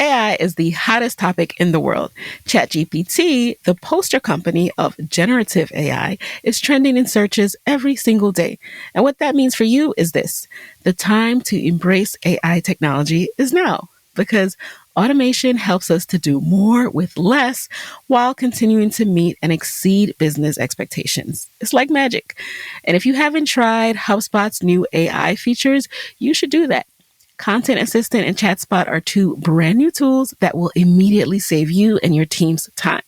AI is the hottest topic in the world. ChatGPT, the poster company of generative AI, is trending in searches every single day. And what that means for you is this: the time to embrace AI technology is now, because automation helps us to do more with less while continuing to meet and exceed business expectations. It's like magic. And if you haven't tried HubSpot's new AI features, you should do that. Content Assistant and ChatSpot are two brand new tools that will immediately save you and your team's time.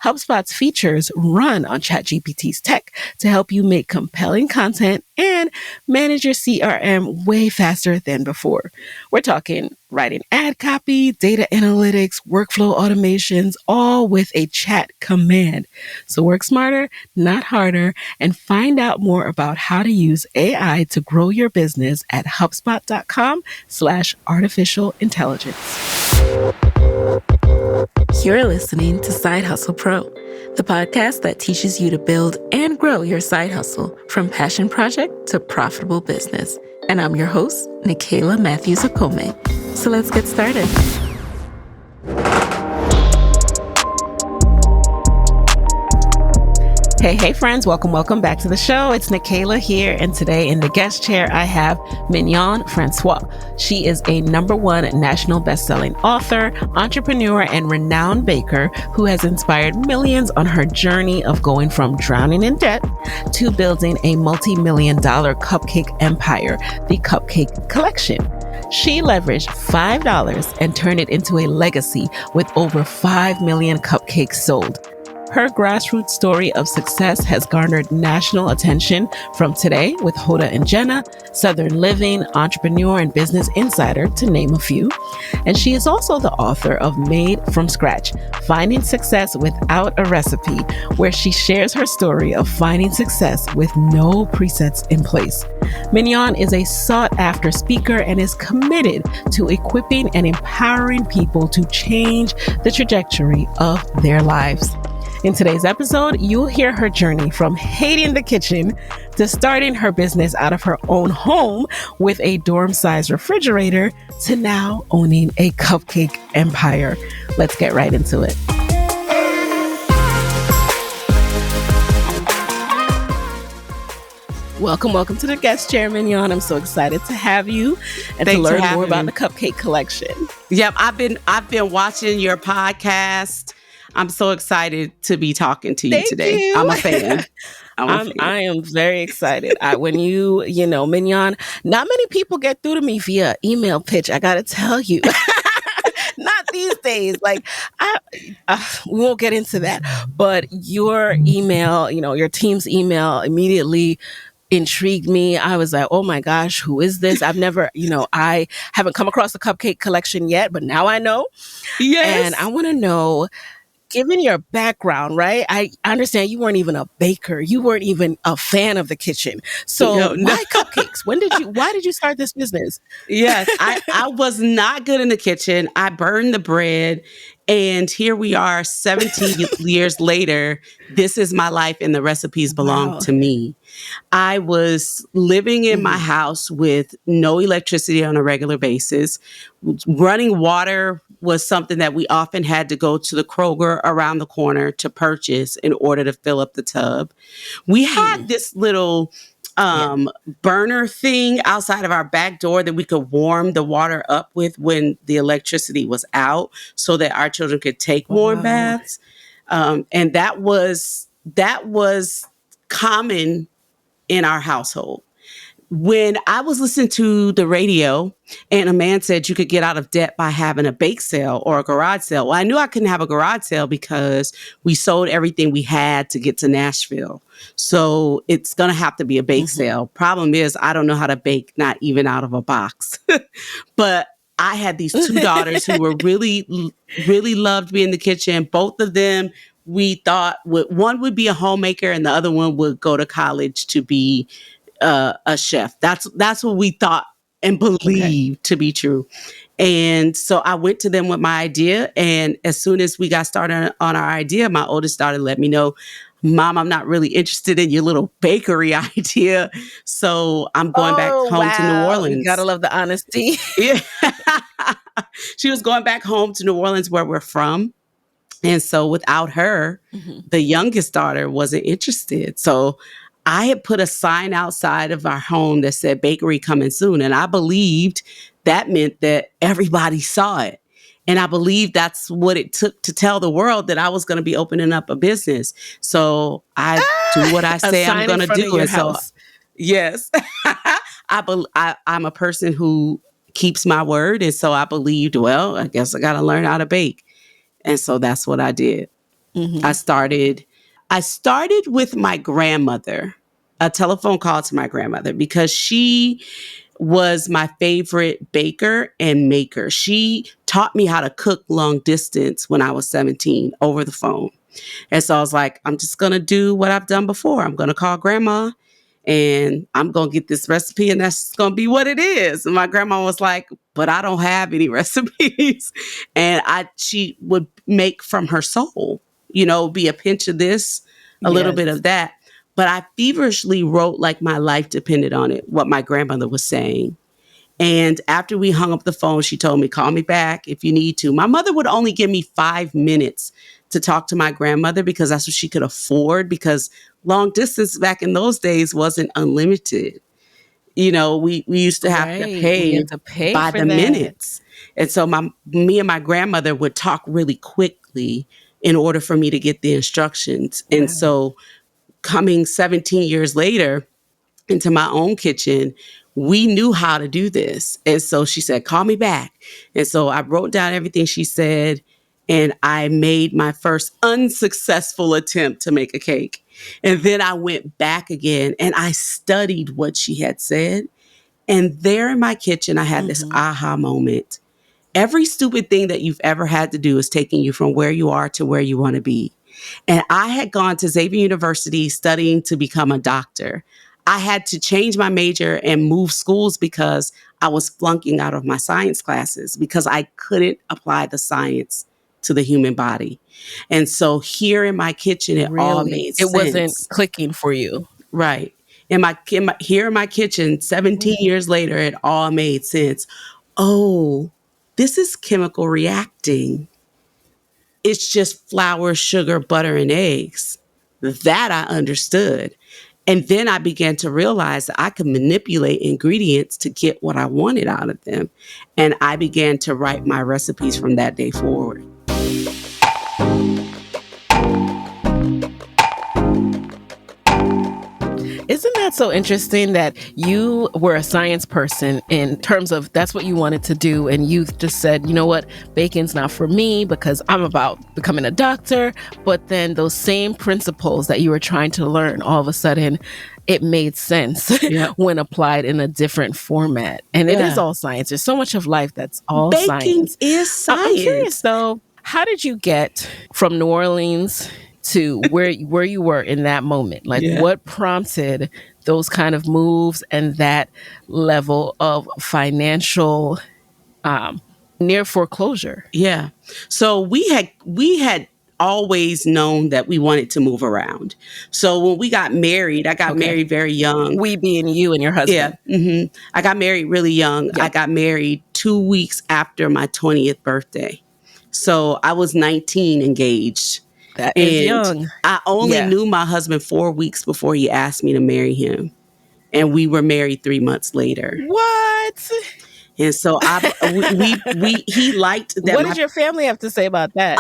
HubSpot's features run on ChatGPT's tech to help you make compelling content and manage your CRM way faster than before. We're talking writing ad copy, data analytics, workflow automations, all with a chat command. So work smarter, not harder, and find out more about how to use AI to grow your business at HubSpot.com/artificial intelligence. You're listening to Side Hustle Pro, the podcast that teaches you to build and grow your side hustle from passion project to profitable business. And I'm your host, Nicaila Matthews-Okome. So let's get started. Hey, friends. Welcome back to the show. It's Nicaila here. And today in the guest chair, I have Mignon Francois. She is a #1 national best-selling author, entrepreneur, and renowned baker who has inspired millions on her journey of going from drowning in debt to building a multi-million-dollar cupcake empire, the Cupcake Collection. She leveraged $5 and turned it into a legacy with over 5 million cupcakes sold. Her grassroots story of success has garnered national attention from Today with Hoda and Jenna, Southern Living, Entrepreneur, and Business Insider, to name a few. And she is also the author of Made from Scratch, Finding Success Without a Recipe, where she shares her story of finding success with no presets in place. Mignon is a sought-after speaker and is committed to equipping and empowering people to change the trajectory of their lives. In today's episode, you'll hear her journey from hating the kitchen to starting her business out of her own home with a dorm-sized refrigerator to now owning a cupcake empire. Let's get right into it. Welcome to the guest chair, Mignon. I'm so excited to have you and to learn more about the Cupcake Collection. Yep, I've been watching your podcast. I'm so excited to be talking to you today. I'm a fan. I am very excited. When Mignon, not many people get through to me via email pitch. I got to tell you. Not these days. We won't get into that. But your email, your team's email immediately intrigued me. I was like, oh my gosh, who is this? I've never, I haven't come across the Cupcake Collection yet, but now I know. Yes. And I want to know, given your background, right? I understand you weren't even a baker. You weren't even a fan of the kitchen. So why cupcakes? Why did you start this business? Yes, I was not good in the kitchen. I burned the bread. And here we are 17 years later. This is my life and the recipes belong to me. I was living in my house with no electricity on a regular basis. Running water was something that we often had to go to the Kroger around the corner to purchase in order to fill up the tub. We had this little burner thing outside of our back door that we could warm the water up with when the electricity was out so that our children could take warm baths. And that was common in our household. When I was listening to the radio and a man said you could get out of debt by having a bake sale or a garage sale. Well, I knew I couldn't have a garage sale because we sold everything we had to get to Nashville. So it's going to have to be a bake sale. Problem is, I don't know how to bake, not even out of a box. But I had these two daughters who were really loved me in the kitchen. Both of them, we thought one would be a homemaker and the other one would go to college to be a chef. That's what we thought and believed to be true. And so I went to them with my idea. And as soon as we got started on our idea, my oldest daughter let me know, Mom, I'm not really interested in your little bakery idea. So I'm going back Oh, home to New wow. You gotta Orleans. love the honesty. Yeah. She was going back home to New Orleans, where we're from. And so without her, Mhm. the youngest daughter wasn't interested. So I had put a sign outside of our home that said bakery coming soon. And I believed that meant that everybody saw it. And I believed that's what it took to tell the world that I was going to be opening up a business. So I do what I A say I'm sign in going to front do. of your And so, house. yes, I'm a person who keeps my word. And so I believed, well, I guess I got to learn how to bake. And so that's what I did. I Mhm. started I started with my grandmother, a telephone call to my grandmother, because she was my favorite baker and maker. She taught me how to cook long distance when I was 17 over the phone. And so I was like, I'm just going to do what I've done before. I'm going to call grandma and I'm going to get this recipe and that's going to be what it is. And my grandma was like, but I don't have any recipes. And she would make from her soul, be a pinch of this, a little bit Yes. of that. But I feverishly wrote like my life depended on it, what my grandmother was saying. And after we hung up the phone, she told me, call me back if you need to. My mother would only give me 5 minutes to talk to my grandmother because that's what she could afford, because long distance back in those days wasn't unlimited. We used to have to Right. We pay had to pay by for the that. minutes. And so me and my grandmother would talk really quickly in order for me to get the instructions. And Wow. so coming 17 years later, into my own kitchen, we knew how to do this. And so she said, call me back. And so I wrote down everything she said, and I made my first unsuccessful attempt to make a cake. And then I went back again and I studied what she had said. And there in my kitchen, I had this Mhm. aha moment. Every stupid thing that you've ever had to do is taking you from where you are to where you want to be. And I had gone to Xavier University studying to become a doctor. I had to change my major and move schools because I was flunking out of my science classes because I couldn't apply the science to the human body. And so here in my kitchen, it all Really? made It wasn't sense. clicking for you. Right. Here in my kitchen, 17 Mm. years later, it all made sense. Oh, this is chemical reacting. It's just flour, sugar, butter, and eggs. That I understood. And then I began to realize that I could manipulate ingredients to get what I wanted out of them. And I began to write my recipes from that day forward. Isn't that so interesting that you were a science person in terms of that's what you wanted to do, and you just said, you know what, bacon's not for me because I'm about becoming a doctor. But then those same principles that you were trying to learn, all of a sudden, it made sense Yeah. when applied in a different format. And it is Yeah. all science. There's so much of life that's all Baking science. is I'm curious science. though, how did you get from New Orleans to where you were in that moment? Like Yeah. what prompted those kind of moves and that level of financial um, near foreclosure? Yeah. So we had always known that we wanted to move around. So when we got married, I got Okay. married very young. We being you and your Yeah. husband. I got married really young. I Yep. got married 2 weeks after my 20th birthday. So I was 19 engaged. That is And young. I only Yeah. knew my husband 4 weeks before he asked me to marry him. And we were married 3 months later. What? And so he liked that What did your family have to say about that?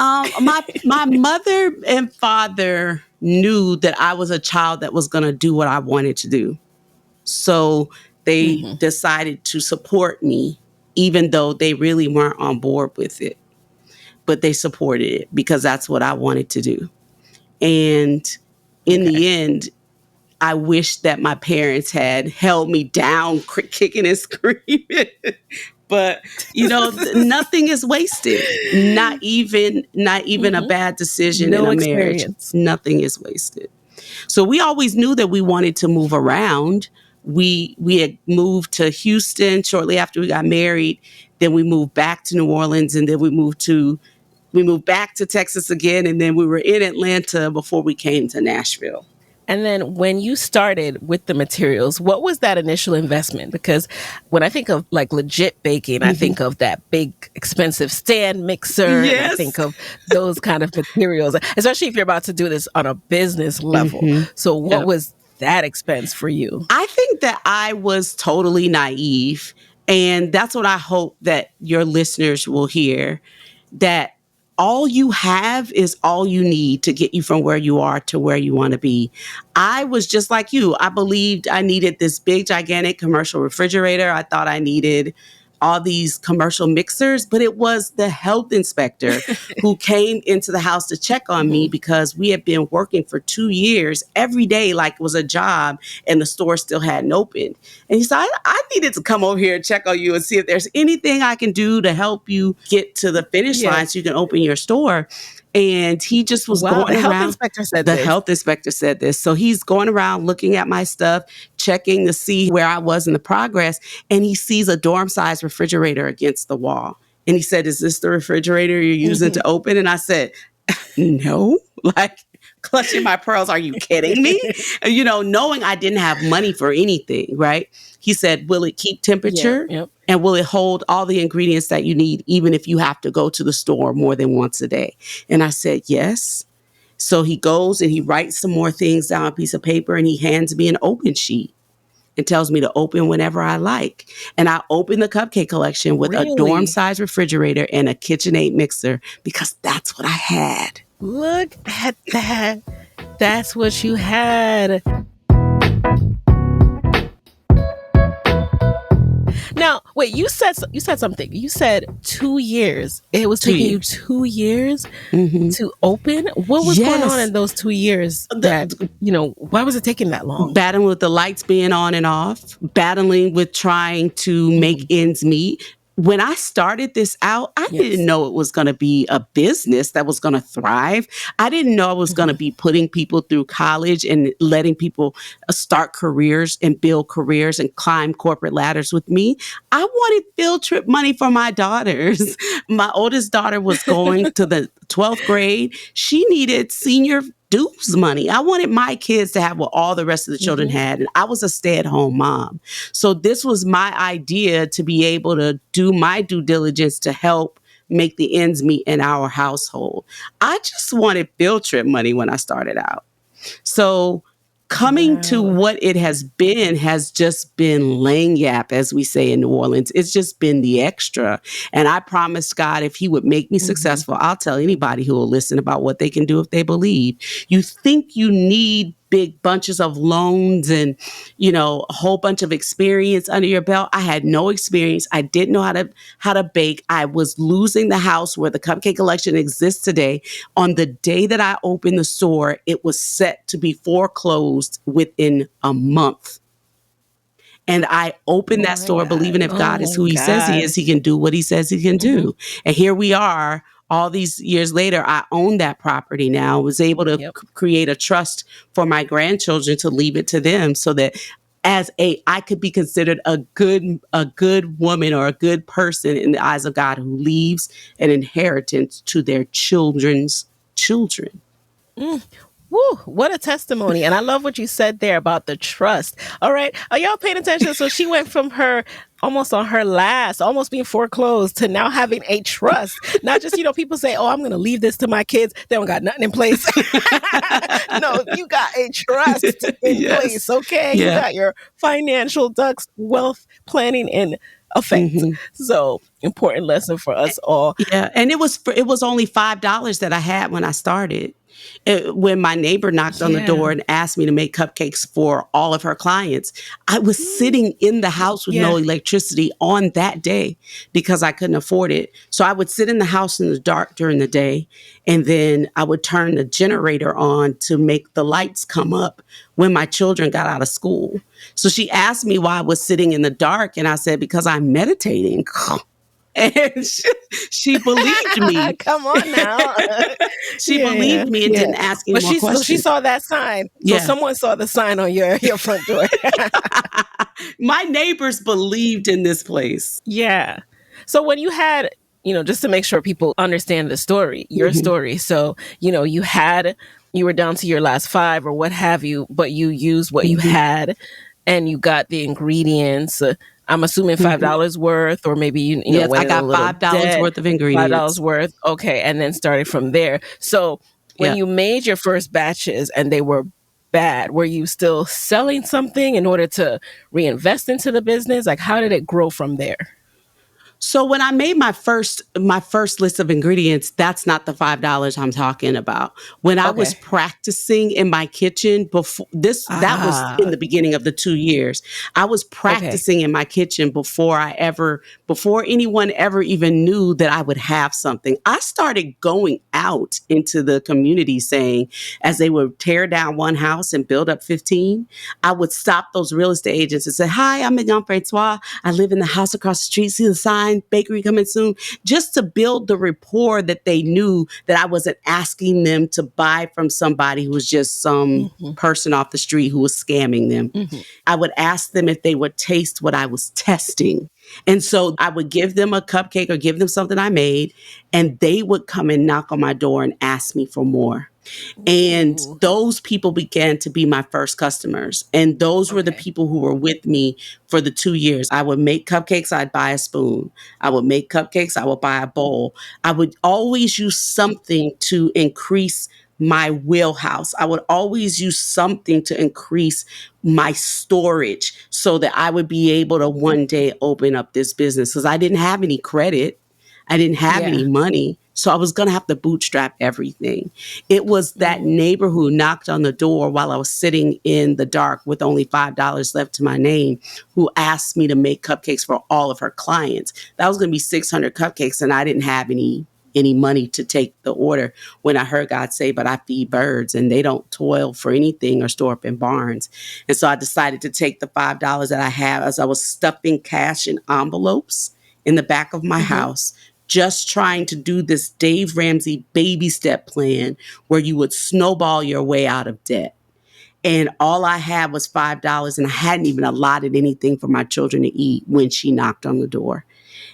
my mother and father knew that I was a child that was going to do what I wanted to do. So they Hmm. decided to support me, even though they really weren't on board with it. But they supported it because that's what I wanted to do. And in Okay. the end, I wish that my parents had held me down, kicking and screaming. But nothing is wasted. Not even a Hmm. bad decision in No a marriage. experience. Nothing is wasted. So we always knew that we wanted to move around. We had moved to Houston shortly after we got married. Then we moved back to New Orleans, and then we moved to We moved back to Texas again, and then we were in Atlanta before we came to Nashville. And then when you started with the materials, what was that initial investment? Because when I think of like legit baking, I think of that big expensive stand mixer and I Yes. think of those kind of materials, especially if you're about to do this on a business level. So what Yep. was that expense for you? I think that I was totally naive. And that's what I hope that your listeners will hear, that all you have is all you need to get you from where you are to where you want to be. I was just like you. I believed I needed this big, gigantic commercial refrigerator. I thought I needed all these commercial mixers, but it was the health inspector who came into the house to check on me because we had been working for 2 years every day like it was a job and the store still hadn't opened. And he said, I needed to come over here and check on you and see if there's anything I can do to help you get to the finish line so you can open your store. And he just was Wow, going the health around. inspector said The this. health inspector said this. So he's going around looking at my stuff, checking to see where I was in the progress. And he sees a dorm size refrigerator against the wall. And he said, is this the refrigerator you're using to open? And I said, no, like clutching my pearls. Are you kidding me? Knowing I didn't have money for anything, right? He said, will it keep temperature? Yep. And will it hold all the ingredients that you need, even if you have to go to the store more than once a day? And I said, yes. So he goes and he writes some more things down on a piece of paper and he hands me an open sheet and tells me to open whenever I like. And I opened the Cupcake Collection with a dorm size refrigerator and a KitchenAid mixer because that's what I had. Look at that. That's what you had. Now, wait, you said something. You said 2 years. It was taking you 2 years to open. What was going on in those 2 years that, why was it taking that long? Battling with the lights being on and off, battling with trying to make ends meet. When I started this out, I didn't know it was going to be a business that was going to thrive. I didn't know I was going to be putting people through college and letting people start careers and build careers and climb corporate ladders with me. I wanted field trip money for my daughters. My oldest daughter was going to the 12th grade. She needed senior dues money. I wanted my kids to have what all the rest of the children had. And I was a stay-at-home mom. So this was my idea to be able to do my due diligence to help make the ends meet in our household. I just wanted field trip money when I started out. So coming to what it has just been lagniappe, as we say in New Orleans. It's just been the extra. And I promised God if he would make me successful, I'll tell anybody who will listen about what they can do if they believe. You think you need big bunches of loans and, a whole bunch of experience under your belt. I had no experience. I didn't know how to bake. I was losing the house where the Cupcake Collection exists today. On the day that I opened the store, it was set to be foreclosed within a month. And I opened that store believing if God is who he says he is, he can do what he says he can do. And here we are. All these years later, I own that property now. I was able to create a trust for my grandchildren to leave it to them so that I could be considered a good woman or a good person in the eyes of God who leaves an inheritance to their children's children. Woo, what a testimony. And I love what you said there about the trust. All right. Are y'all paying attention? So she went from her almost on her last, almost being foreclosed to now having a trust. Not just, people say, oh, I'm going to leave this to my kids. They don't got nothing in place. No, you got a trust in place. Okay. You got your financial ducks, wealth planning in effect. So important lesson for us all. Yeah. And it was only $5 that I had when I started. When my neighbor knocked on the door and asked me to make cupcakes for all of her clients, I was sitting in the house with no electricity on that day because I couldn't afford it. So I would sit in the house in the dark during the day, and then I would turn the generator on to make the lights come up when my children got out of school. So she asked me why I was sitting in the dark, and I said, because I'm meditating. And she believed me. Come on now. She believed me and didn't ask any more questions. So she saw that sign. So someone saw the sign on your front door. My neighbors believed in this place. Yeah. So when you had just to make sure people understand the story, your Mhm. story. So, you were down to your last five or what have you, but you used what you Mhm. had and you got the ingredients. I'm assuming Mhm. $5 worth, or maybe Yes, I went in a got little $5 debt, worth of $5 ingredients. worth. Okay. And then started from there. So when Yeah. you made your first batches and they were bad, were you still selling something in order to reinvest into the business? Like, how did it grow from there? So when I made my first list of ingredients, that's not the $5 I'm talking about. When I was Okay. practicing in my kitchen before this, that was in Ah, the beginning of the 2 years. I was okay. practicing in my kitchen before anyone ever even knew that I would have something. I started going out into the community saying, as they would tear down one house and build up 15, I would stop those real estate agents and say, "Hi, I'm Mignon Francois. I live in the house across the street. See the sign, bakery coming soon," just to build the rapport that they knew that I wasn't asking them to buy from somebody who was just some Hmm. person off the street who was scamming them. Hmm. I would ask them if they would taste what I was testing. And so I would give them a cupcake or give them something I made, and they would come and knock on my door and ask me for more. And Ooh, those people began to be my first customers. And those were the okay. people who were with me for the 2 years. I would make cupcakes, I'd buy a spoon. I would make cupcakes, I would buy a bowl. I would always use something to increase my wheelhouse. I would always use something to increase my storage so that I would be able to one day open up this business because I didn't have any credit. I didn't have Yeah. any money. So I was going to have to bootstrap everything. It was that Mm. neighbor who knocked on the door while I was sitting in the dark with only $5 left to my name, who asked me to make cupcakes for all of her clients. That was going to be 600 cupcakes, and I didn't have any money to take the order when I heard God say, "But I feed birds and they don't toil for anything or store up in barns." And so I decided to take the $5 that I have as I was stuffing cash in envelopes in the back of my Hmm. house, just trying to do this Dave Ramsey baby step plan where you would snowball your way out of debt. And all I had was $5, and I hadn't even allotted anything for my children to eat when she knocked on the door.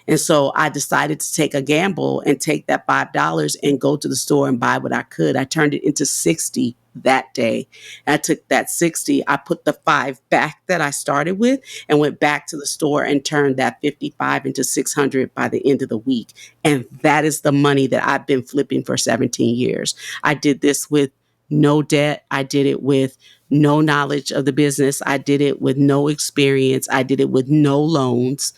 And so I decided to take a gamble and take that $5 and go to the store and buy what I could. I turned it into 60 that day. And I took that 60, I put the five back that I started with and went back to the store and turned that 55 into 600 by the end of the week. And that is the money that I've been flipping for 17 years. I did this with no debt. I did it with no knowledge of the business. I did it with no experience. I did it with no loans.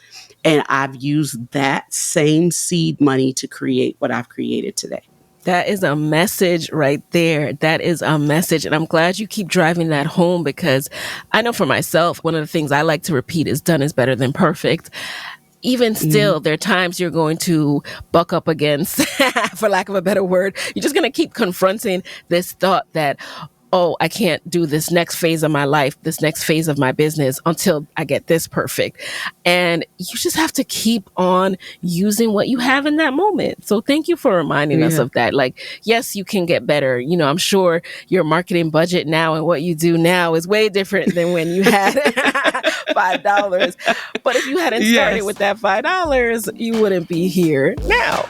And I've used that same seed money to create what I've created today. That is a message right there. That is a message. And I'm glad you keep driving that home because I know for myself, one of the things I like to repeat is done is better than perfect. Even Mhm. still, there are times you're going to buck up against, for lack of a better word, you're just going to keep confronting this thought that, oh, I can't do this next phase of my life, this next phase of my business until I get this perfect. And you just have to keep on using what you have in that moment. So thank you for reminding us Yeah. of that. Like, yes, you can get better. I'm sure your marketing budget now and what you do now is way different than when you had $5. But if you hadn't started Yes. with that $5, you wouldn't be here now.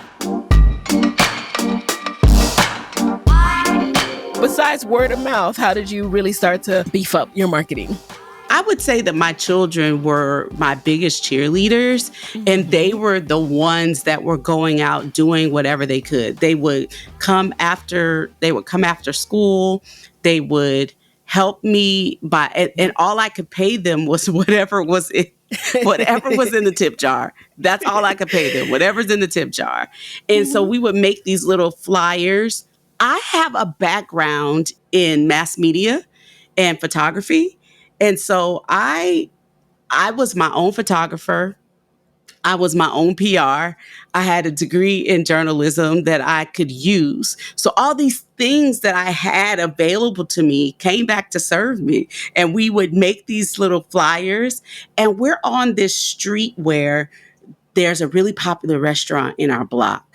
Besides word of mouth, how did you really start to beef up your marketing? I would say that my children were my biggest cheerleaders, and they Mm-hmm. were the ones that were going out doing whatever they could. They would come after school. They would help me and all I could pay them was whatever was in the tip jar. That's all I could pay them, whatever's in the tip jar. And so Mm-hmm. we would make these little flyers. I have a background in mass media and photography. And so I was my own photographer. I was my own PR. I had a degree in journalism that I could use. So all these things that I had available to me came back to serve me. And we would make these little flyers. And we're on this street where there's a really popular restaurant in our block.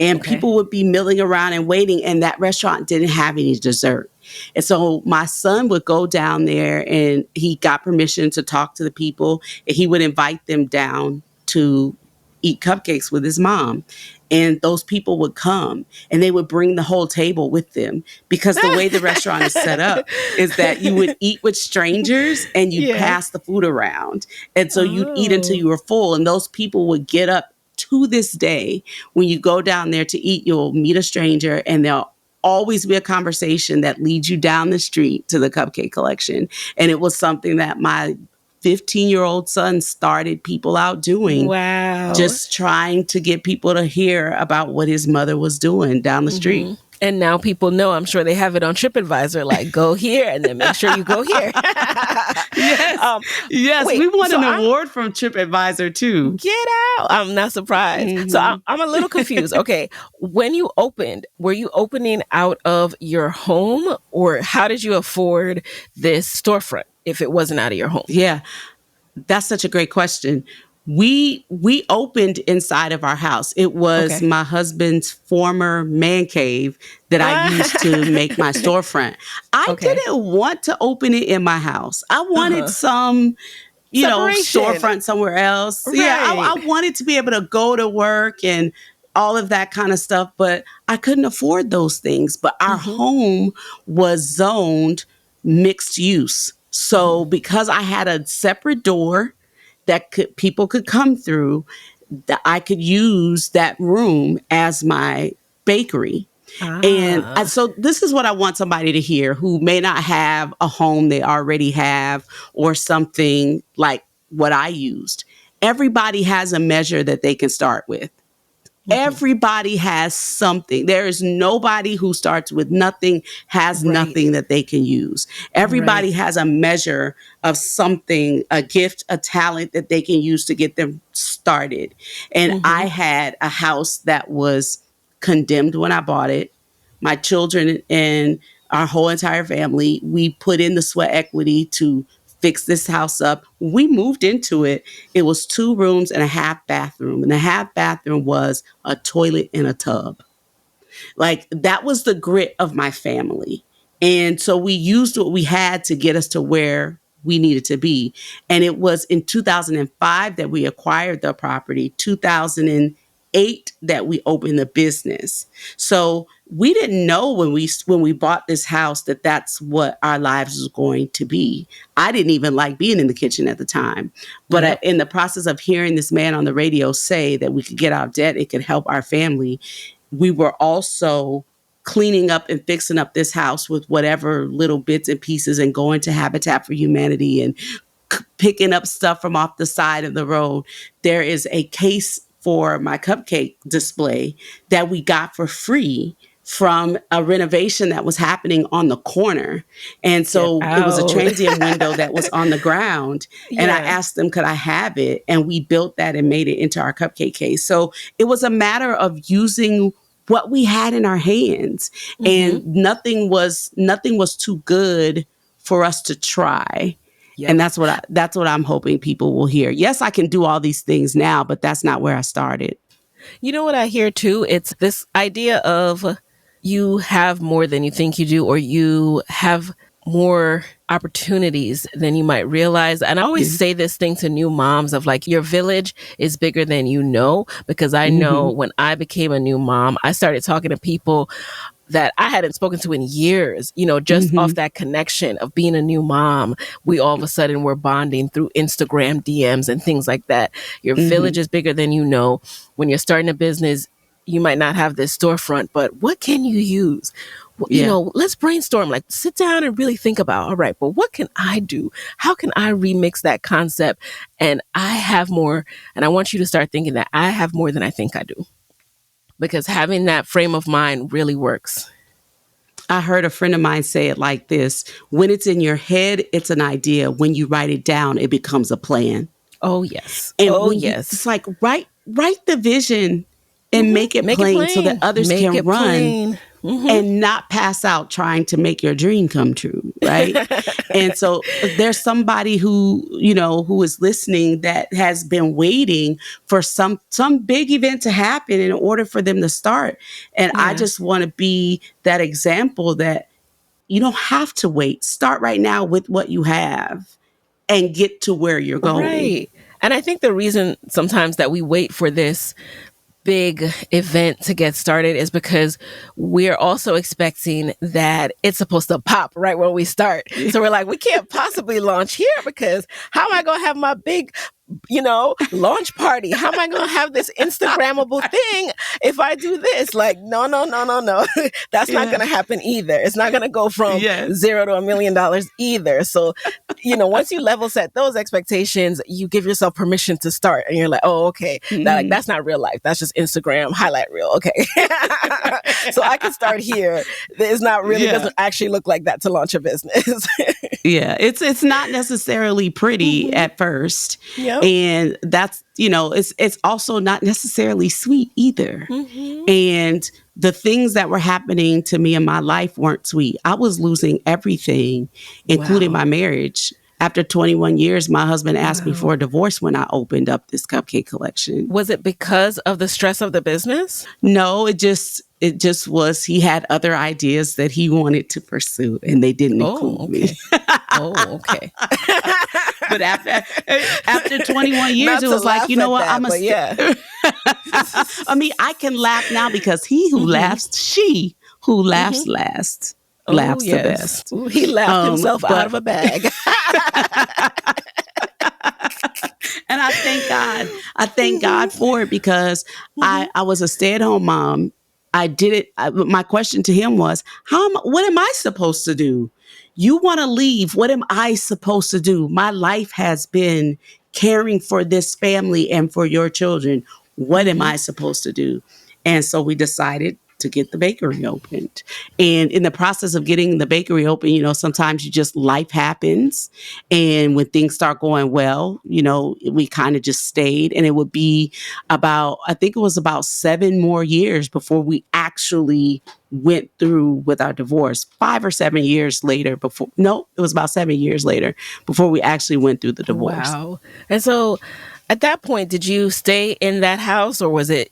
And Okay. people would be milling around and waiting, and that restaurant didn't have any dessert. And so my son would go down there and he got permission to talk to the people, and he would invite them down to eat cupcakes with his mom. And those people would come and they would bring the whole table with them, because the way the restaurant is set up is that you would eat with strangers and you'd Yeah. pass the food around. And so you'd eat until Oh. you were full. And those people would get up. To this day, when you go down there to eat, you'll meet a stranger and there'll always be a conversation that leads you down the street to the Cupcake Collection. And it was something that my 15-year-old son started people out doing, Wow. just trying to get people to hear about what his mother was doing down the street. And now people know, I'm sure they have it on TripAdvisor, like go here and then make sure you go here. Yes. Yes. wait, we won so an award from TripAdvisor too. Get out. I'm not surprised. So I'm a little confused. Okay. When you opened, were you opening out of your home, or how did you afford this storefront if it wasn't out of your home? Yeah. That's such a great question. We opened inside of our house. It was Okay. my husband's former man cave that I used to make my storefront. I Okay. didn't want to open it in my house. I wanted some, Separation. storefront somewhere else. Yeah, I Right. wanted to be able to go to work and all of that kind of stuff, but I couldn't afford those things. But our home was zoned mixed use. So because I had a separate door that people could come through, that I could use that room as my bakery. And Ah. so this is what I want somebody to hear who may not have a home they already have or something like what I used. Everybody has a measure that they can start with. Everybody has something. There is nobody who starts with nothing, has Right. nothing that they can use. Everybody Right. has a measure of something, a gift, a talent that they can use to get them started. And I had a house that was condemned when I bought it. My children and our whole entire family, we put in the sweat equity to fix this house up. We moved into it. It was 2 rooms and a half bathroom. And the half bathroom was a toilet and a tub. Like, that was the grit of my family. And so we used what we had to get us to where we needed to be. And it was in 2005 that we acquired the property, 2008 that we opened the business. So we didn't know when we bought this house that that's what our lives was going to be. I didn't even like being in the kitchen at the time. But Yep. in the process of hearing this man on the radio say that we could get out of debt, it could help our family, we were also cleaning up and fixing up this house with whatever little bits and pieces and going to Habitat for Humanity and picking up stuff from off the side of the road. There is a case for my cupcake display that we got for free from a renovation that was happening on the corner. And so Get it was a out. transient window that was on the ground. And I Yeah. asked them, could I have it? And we built that and made it into our cupcake case. So it was a matter of using what we had in our hands. And nothing was too good for us to try. Yep. And that's what I'm hoping people will hear. Yes, I can do all these things now, but that's not where I started. You know what I hear too? It's this idea of you have more than you think you do, or you have more opportunities than you might realize. And I always say this thing to new moms of like, your village is bigger than you know, because I know when I became a new mom, I started talking to people that I hadn't spoken to in years, just off that connection of being a new mom. We all of a sudden were bonding through Instagram DMs and things like that. Your village is bigger than you know. When you're starting a business, you might not have this storefront, but what can you use? Yeah. Let's brainstorm, like sit down and really think about, all right, but what can I do? How can I remix that concept? And I have more, and I want you to start thinking that I have more than I think I do. Because having that frame of mind really works. I heard a friend of mine say it like this: when it's in your head, it's an idea. When you write it down, it becomes a plan. Oh, yes. And Oh, when yes. it's like write the vision and make it plain so that others Make can it run plain. and not pass out trying to make your dream come true, right? And so there's somebody who is listening that has been waiting for some big event to happen in order for them to start. And I Yeah. just want to be that example that you don't have to wait. Start right now with what you have and get to where you're going. Right. And I think the reason sometimes that we wait for this big event to get started is because we're also expecting that it's supposed to pop right when we start. So we're like, we can't possibly launch here because how am I going to have my big launch party? How am I going to have this Instagrammable thing if I do this? Like, no. That's not going to happen either. It's not going to go from zero to $1 million either. So, once you level set those expectations, you give yourself permission to start. And you're like, oh, okay, that's not real life. That's just Instagram highlight reel. Okay. So I can start here. It's not really, doesn't actually look like that to launch a business. Yeah, it's not necessarily pretty at first. Yep. And that's, it's also not necessarily sweet either. And the things that were happening to me in my life weren't sweet. I was losing everything, including my marriage. After 21 years, my husband asked me for a divorce when I opened up this Cupcake Collection. Was it because of the stress of the business? No, it just was, he had other ideas that he wanted to pursue and they didn't include me. Okay. But after 21 years, it was like, you know what? I mean, I can laugh now because he who laughs, she who laughs last. Laughs the best. Ooh, he laughed himself out of a bag. And I thank God. I thank God for it because I was a stay-at-home mom. I did it. My question to him was, what am I supposed to do? You want to leave. What am I supposed to do? My life has been caring for this family and for your children. What am I supposed to do? And so we decided to get the bakery opened. And in the process of getting the bakery open, sometimes life happens. And when things start going well, we kind of just stayed. And it would be I think it was about 7 more years before we actually went through with our divorce. 5 or 7 years later it was about 7 years later before we actually went through the divorce. Wow. And so at that point, did you stay in that house or was it,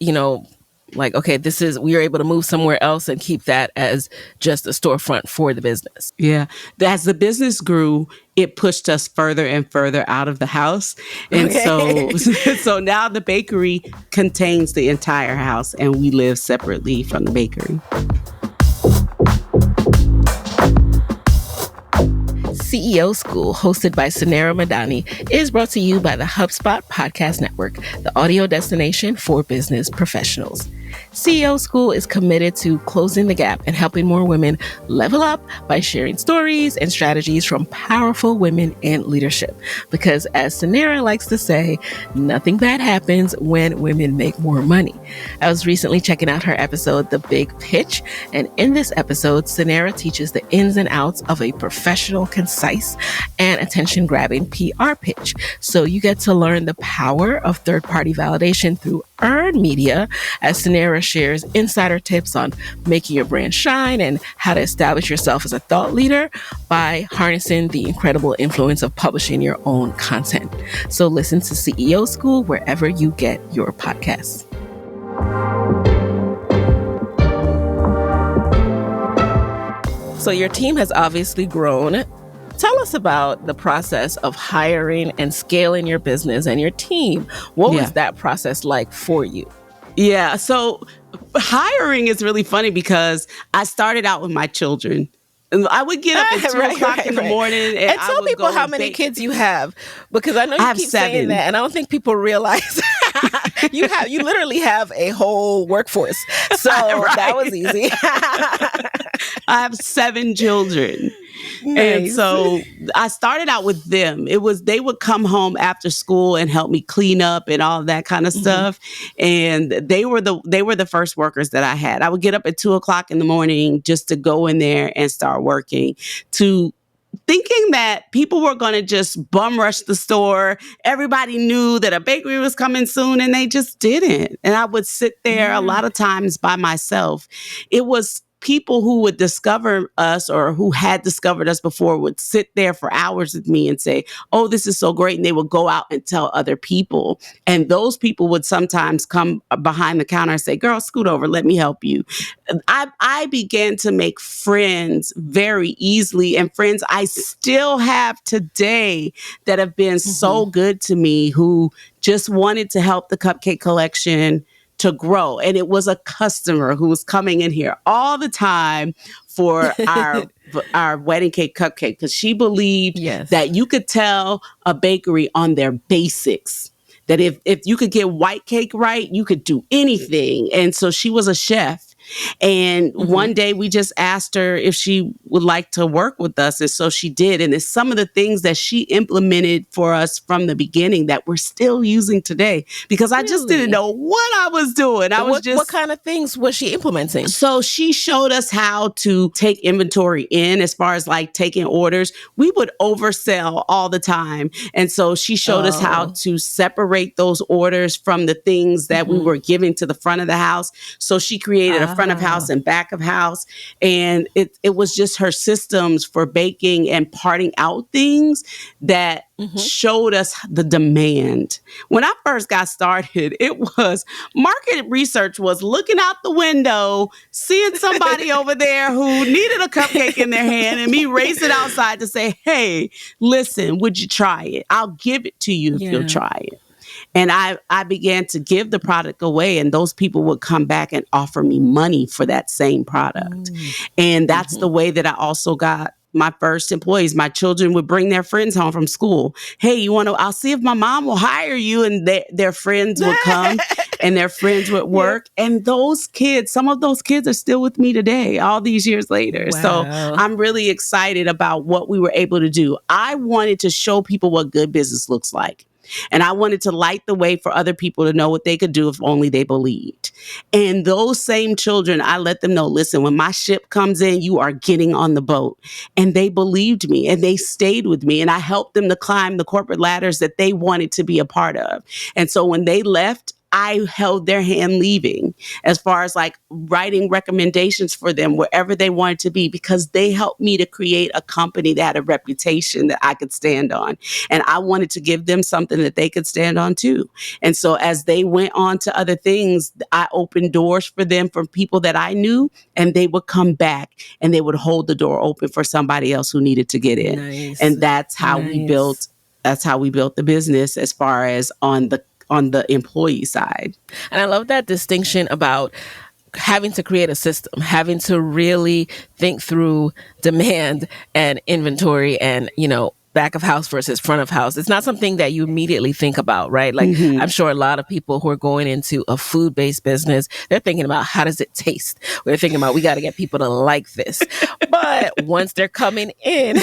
like, okay, we are able to move somewhere else and keep that as just a storefront for the business? Yeah. As the business grew, it pushed us further and further out of the house. And so now the bakery contains the entire house and we live separately from the bakery. CEO School, hosted by Sanera Madani, is brought to you by the HubSpot Podcast Network, the audio destination for business professionals. CEO School is committed to closing the gap and helping more women level up by sharing stories and strategies from powerful women in leadership. Because as Sanera likes to say, nothing bad happens when women make more money. I was recently checking out her episode, The Big Pitch, and in this episode, Sanera teaches the ins and outs of a professional, concise, and attention-grabbing PR pitch. So you get to learn the power of third-party validation through earned media, as Sanera shares insider tips on making your brand shine and how to establish yourself as a thought leader by harnessing the incredible influence of publishing your own content. So listen to CEO School wherever you get your podcasts. So your team has obviously grown. Tell us about the process of hiring and scaling your business and your team. What was that process like for you? Yeah, so hiring is really funny because I started out with my children. I would get up at 2 o'clock in the morning. And tell people how many kids you have, because I know you keep 7. saying that, and I don't think people realize you literally have a whole workforce. So that was easy. I have 7 children. Nice. And so I started out with them. They would come home after school and help me clean up and all of that kind of stuff. And they were the first workers that I had. I would get up at 2 o'clock in the morning just to go in there and start working, to thinking that people were going to just bum rush the store. Everybody knew that a bakery was coming soon and they just didn't. And I would sit there a lot of times by myself. It was people who would discover us or who had discovered us before would sit there for hours with me and say, oh, this is so great. And they would go out and tell other people. And those people would sometimes come behind the counter and say, girl, scoot over, let me help you. I began to make friends very easily, and friends I still have today that have been so good to me, who just wanted to help the Cupcake Collection to grow. And it was a customer who was coming in here all the time for our wedding cake cupcake, because she believed that you could tell a bakery on their basics. That if you could get white cake right, you could do anything. And so she was a chef. And one day we just asked her if she would like to work with us. And so she did. And it's some of the things that she implemented for us from the beginning that we're still using today, because I just didn't know what I was doing. What kind of things was she implementing? So she showed us how to take inventory in, as far as like taking orders. We would oversell all the time. And so she showed us how to separate those orders from the things that we were giving to the front of the house. So she created a front of house and back of house. And it was just her systems for baking and parting out things that showed us the demand. When I first got started, it was market research was looking out the window, seeing somebody over there who needed a cupcake in their hand, and me racing outside to say, hey, listen, would you try it? I'll give it to you if you'll try it. And I began to give the product away, and those people would come back and offer me money for that same product. And that's the way that I also got my first employees. My children would bring their friends home from school. Hey, I'll see if my mom will hire you. And their friends would come and their friends would work. And those kids, some of those kids are still with me today, all these years later. Wow. So I'm really excited about what we were able to do. I wanted to show people what good business looks like. And I wanted to light the way for other people to know what they could do if only they believed. And those same children, I let them know, listen, when my ship comes in, you are getting on the boat. And they believed me and they stayed with me. And I helped them to climb the corporate ladders that they wanted to be a part of. And so when they left, I held their hand leaving, as far as like writing recommendations for them wherever they wanted to be, because they helped me to create a company that had a reputation that I could stand on. And I wanted to give them something that they could stand on too. And so as they went on to other things, I opened doors for them from people that I knew, and they would come back and they would hold the door open for somebody else who needed to get in. Nice. And that's how we built the business, as far as on the employee side. And I love that distinction about having to create a system, having to really think through demand and inventory and, back of house versus front of house. It's not something that you immediately think about, right? Like I'm sure a lot of people who are going into a food-based business, they're thinking about how does it taste? They're thinking about we got to get people to like this. But once they're coming in,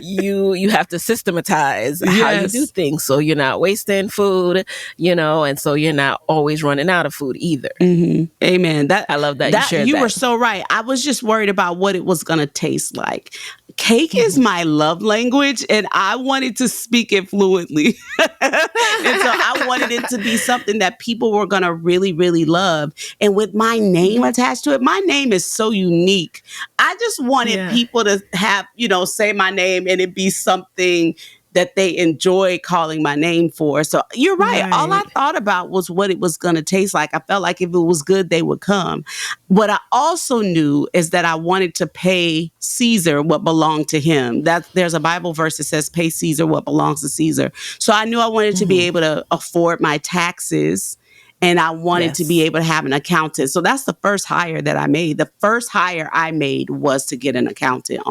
you have to systematize how you do things, so you're not wasting food, and so you're not always running out of food either. Amen. I love that you shared you that. were so right. I was just worried about what it was going to taste like. Cake is my love language, and I wanted to speak it fluently. And so I wanted it to be something that people were going to really, really love. And with my name attached to it, my name is so unique. I just wanted people to have, say my name and it be something that they enjoy calling my name for. So you're right. All I thought about was what it was going to taste like. I felt like if it was good, they would come. What I also knew is that I wanted to pay Caesar what belonged to him. There's a Bible verse that says, pay Caesar what belongs to Caesar. So I knew I wanted to be able to afford my taxes. And I wanted to be able to have an accountant. So that's the first hire that I made. The first hire I made was to get an accountant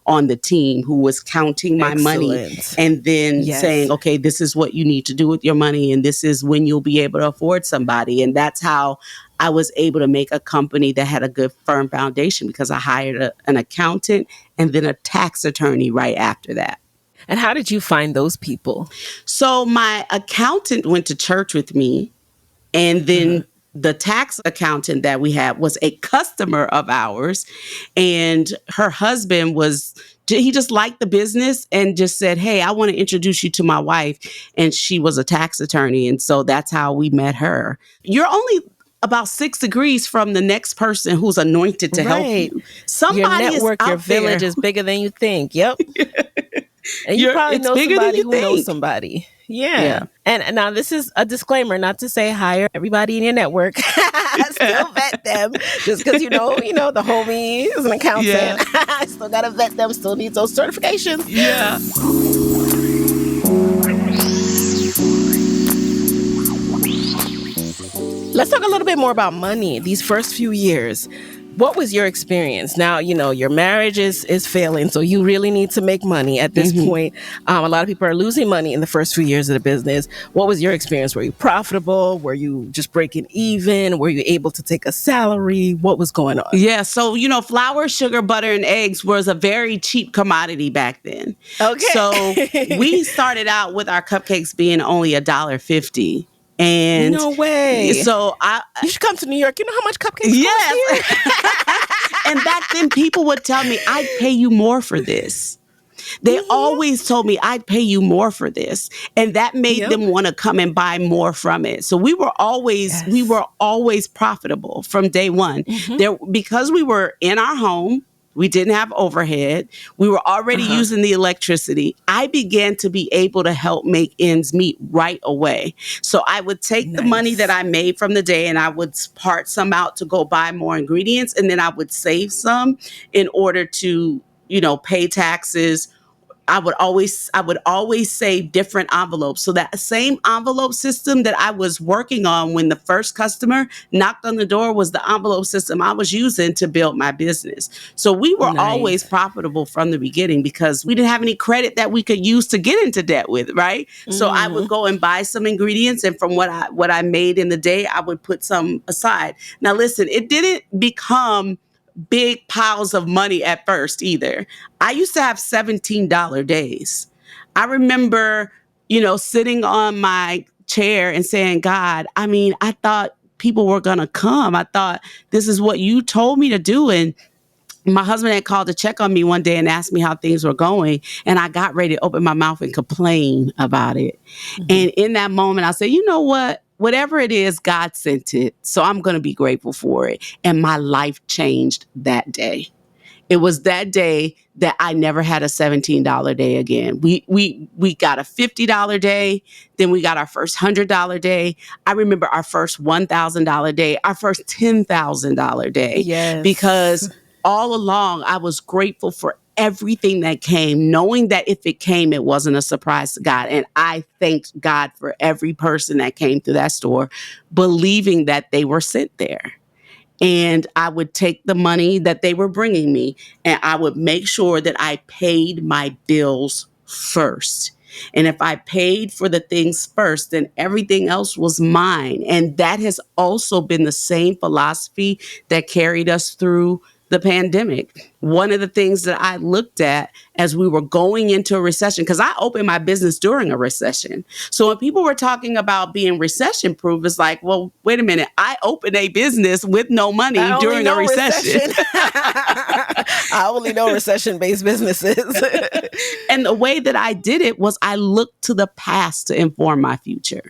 on the team who was counting my money and then saying, okay, this is what you need to do with your money. And this is when you'll be able to afford somebody. And that's how I was able to make a company that had a good firm foundation, because I hired an accountant and then a tax attorney right after that. And how did you find those people? So my accountant went to church with me. And then the tax accountant that we had was a customer of ours. And her husband he just liked the business and just said, hey, I want to introduce you to my wife. And she was a tax attorney. And so that's how we met her. You're only about 6 degrees from the next person who's anointed to help Right. you. Your Somebody is network, your out there. village is bigger than you think. Yep. And you probably It's know bigger than somebody you who knows think. somebody. Yeah. Yeah. And now this is a disclaimer, not to say hire everybody in your network. Still vet them. Just because the homie is an accountant. Yeah. I still gotta vet them, still need those certifications. Yeah. Let's talk a little bit more about money. These first few years, what was your experience? Now, your marriage is failing, so you really need to make money at this point. A lot of people are losing money in the first few years of the business. What was your experience? Were you profitable? Were you just breaking even? Were you able to take a salary? What was going on? Yeah. So, flour, sugar, butter, and eggs was a very cheap commodity back then. Okay. So we started out with our cupcakes being only $1.50. And no way. So you should come to New York. You know how much cupcakes yes. cost here? And back then people would tell me, I'd pay you more for this. They always told me I'd pay you more for this. And that made them want to come and buy more from it. So we were always profitable from day one. Because we were in our home, we didn't have overhead. We were already using the electricity. I began to be able to help make ends meet right away. So I would take the money that I made from the day and I would part some out to go buy more ingredients. And then I would save some in order to, pay taxes. I would always save different envelopes. So that same envelope system that I was working on when the first customer knocked on the door was the envelope system I was using to build my business. So we were always profitable from the beginning because we didn't have any credit that we could use to get into debt with, right? So I would go and buy some ingredients, and from what I made in the day, I would put some aside. Now listen, it didn't become big piles of money at first either. I used to have $17 days. I remember, sitting on my chair and saying, God, I thought people were going to come. I thought this is what you told me to do. And my husband had called to check on me one day and asked me how things were going. And I got ready to open my mouth and complain about it. And in that moment, I said, you know what? Whatever it is, God sent it. So I'm going to be grateful for it. And my life changed that day. It was that day that I never had a $17 day again. We got a $50 day. Then we got our first $100 day. I remember our first $1,000 day, our first $10,000 day. Yes. Because all along, I was grateful for everything that came, knowing that if it came, it wasn't a surprise to God. And I thanked God for every person that came through that store, believing that they were sent there. And I would take the money that they were bringing me and I would make sure that I paid my bills first. And if I paid for the things first, then everything else was mine. And that has also been the same philosophy that carried us through the pandemic. One of the things that I looked at as we were going into a recession, because I opened my business during a recession. So when people were talking about being recession proof, it's like, well, wait a minute. I opened a business with no money during a recession. I only know recession-based businesses. And the way that I did it was I looked to the past to inform my future.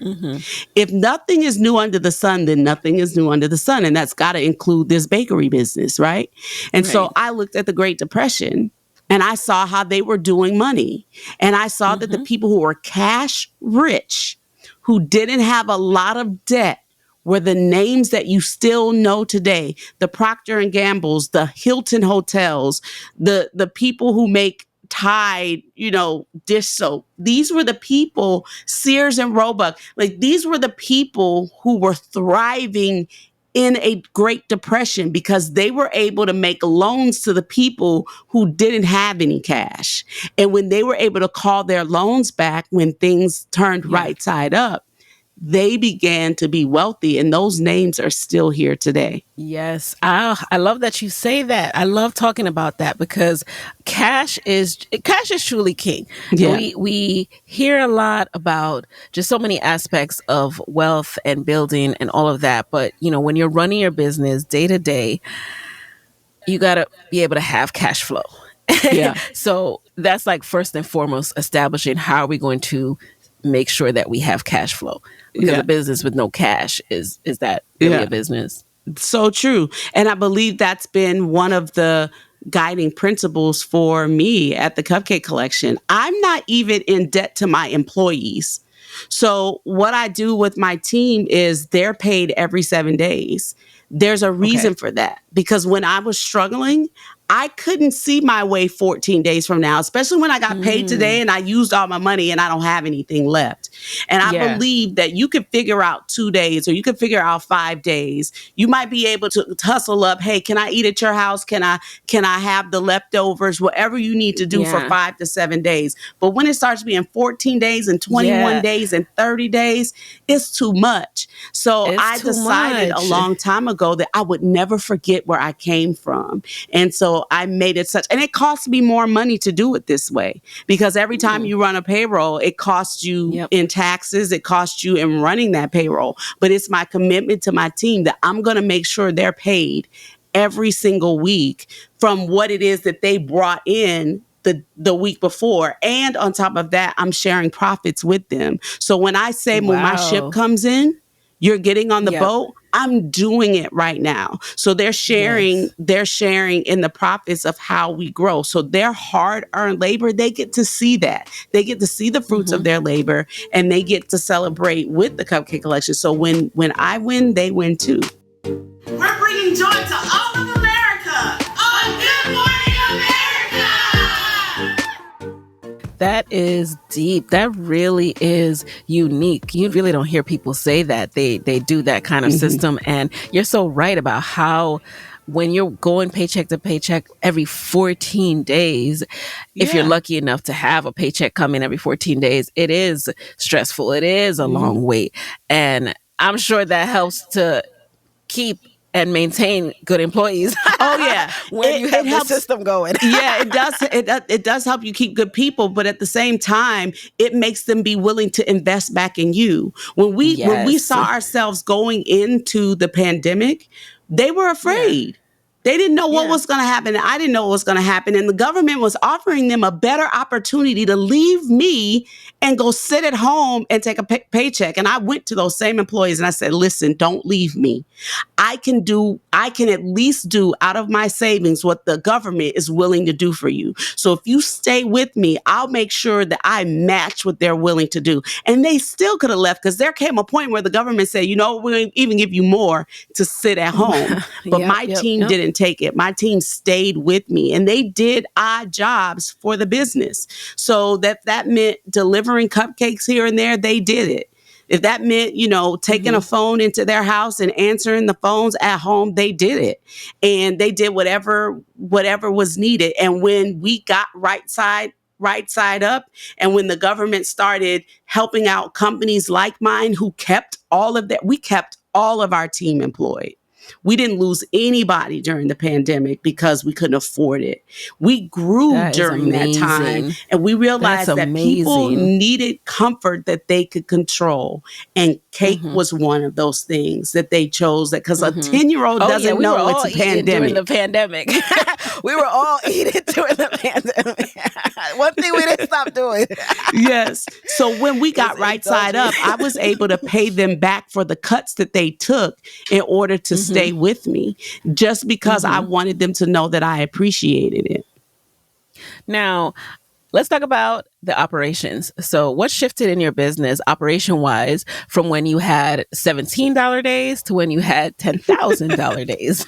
If nothing is new under the sun, then nothing is new under the sun. And that's got to include this bakery business, right? And so I looked at the Great Depression and I saw how they were doing money. And I saw that the people who were cash rich, who didn't have a lot of debt, were the names that you still know today. The Procter and Gamble's, the Hilton hotels, the people who make Tide, dish soap. These were the people, Sears and Roebuck, like these were the people who were thriving in a Great Depression because they were able to make loans to the people who didn't have any cash. And when they were able to call their loans back when things turned right side up, they began to be wealthy, and those names are still here today. Yes. I love that you say that. I love talking about that because cash is truly king. Yeah. We hear a lot about just so many aspects of wealth and building and all of that. But, when you're running your business day to day, you got to be able to have cash flow. Yeah. So that's like first and foremost establishing how are we going to make sure that we have cash flow, because a business with no cash is that really a business? So true. And I believe that's been one of the guiding principles for me at the Cupcake Collection. I'm not even in debt to my employees. So what I do with my team is they're paid every 7 days. There's a reason for that, because when I was struggling, I couldn't see my way 14 days from now, especially when I got paid today and I used all my money and I don't have anything left. And I believe that you could figure out 2 days, or you could figure out 5 days. You might be able to hustle up. Hey, can I eat at your house? Can I have the leftovers? Whatever you need to do for 5 to 7 days. But when it starts being 14 days and 21 days and 30 days, it's too much. So I decided a long time ago that I would never forget where I came from. And so I made it such, and it costs me more money to do it this way, because every time you run a payroll, it costs you in taxes, it costs you in running that payroll. But it's my commitment to my team that I'm going to make sure they're paid every single week from what it is that they brought in the week before. And on top of that, I'm sharing profits with them. So when I say when my ship comes in, you're getting on the boat, I'm doing it right now. So they're sharing in the profits of how we grow. So their hard-earned labor, they get to see that. They get to see the fruits of their labor, and they get to celebrate with the Cupcake Collection. So when I win, they win too. We're bringing joy to all of America on Good Morning America! That is deep. That really is unique. You really don't hear people say that. They do that kind of system. And you're so right about how when you're going paycheck to paycheck every 14 days, if you're lucky enough to have a paycheck come in every 14 days, it is stressful. It is a long wait. And I'm sure that helps to keep and maintain good employees. Oh yeah, when you have the system going. Yeah, it does. It does help you keep good people, but at the same time, it makes them be willing to invest back in you. When we saw ourselves going into the pandemic, they were afraid. They didn't know what was going to happen. I didn't know what was going to happen. And the government was offering them a better opportunity to leave me and go sit at home and take a paycheck. And I went to those same employees and I said, listen, don't leave me. I can at least do out of my savings what the government is willing to do for you. So if you stay with me, I'll make sure that I match what they're willing to do. And they still could have left, because there came a point where the government said, we're going to even give you more to sit at home. But my team didn't take it. My team stayed with me, and they did odd jobs for the business. So that meant delivering cupcakes here and there, they did it. If that meant, taking a phone into their house and answering the phones at home, they did it. And they did whatever was needed. And when we got right side up, and when the government started helping out companies like mine who kept all of that, we kept all of our team employed. We didn't lose anybody during the pandemic because we couldn't afford it. We grew during that time, and we realized that people needed comfort that they could control. And cake was one of those things that they chose, that because a 10-year-old doesn't know it's a pandemic. During the pandemic. We were all eating during the pandemic. One thing we didn't stop doing. Yes. So when we got right side up, I was able to pay them back for the cuts that they took in order to stay with me, just because I wanted them to know that I appreciated it. Now, let's talk about the operations. So what shifted in your business operation-wise from when you had $17 days to when you had $10,000 days?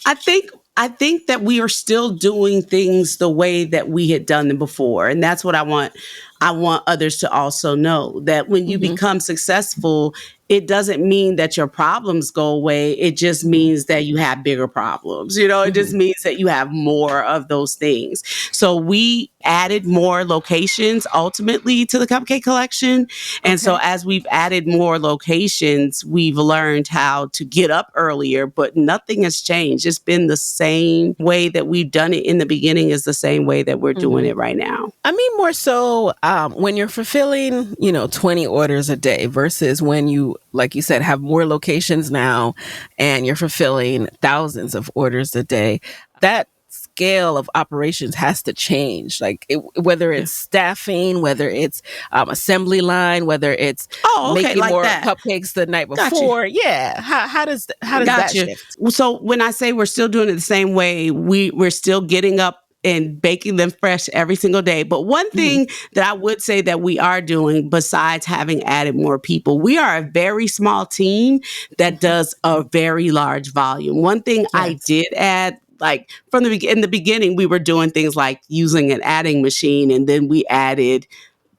I think that we are still doing things the way that we had done them before. And that's what I want others to also know, that when you become successful, it doesn't mean that your problems go away. It just means that you have bigger problems. It just means that you have more of those things. So we added more locations ultimately to the Cupcake Collection. And so as we've added more locations, we've learned how to get up earlier, but nothing has changed. It's been the same way that we've done it in the beginning is the same way that we're doing it right now. I mean, more so when you're fulfilling, 20 orders a day versus when you, like you said, have more locations now and you're fulfilling thousands of orders a day. That's scale of operations has to change. Like whether it's staffing, whether it's assembly line, whether it's Oh, okay, making like more that. cupcakes the night Got you. before. Yeah. How does Got that you. shift? So when I say we're still doing it the same way, we're still getting up and baking them fresh every single day. But one Mhm. thing that I would say that we are doing, besides having added more people, we are a very small team that does a very large volume. One thing I Yes. did add, like in the beginning, we were doing things like using an adding machine, and then we added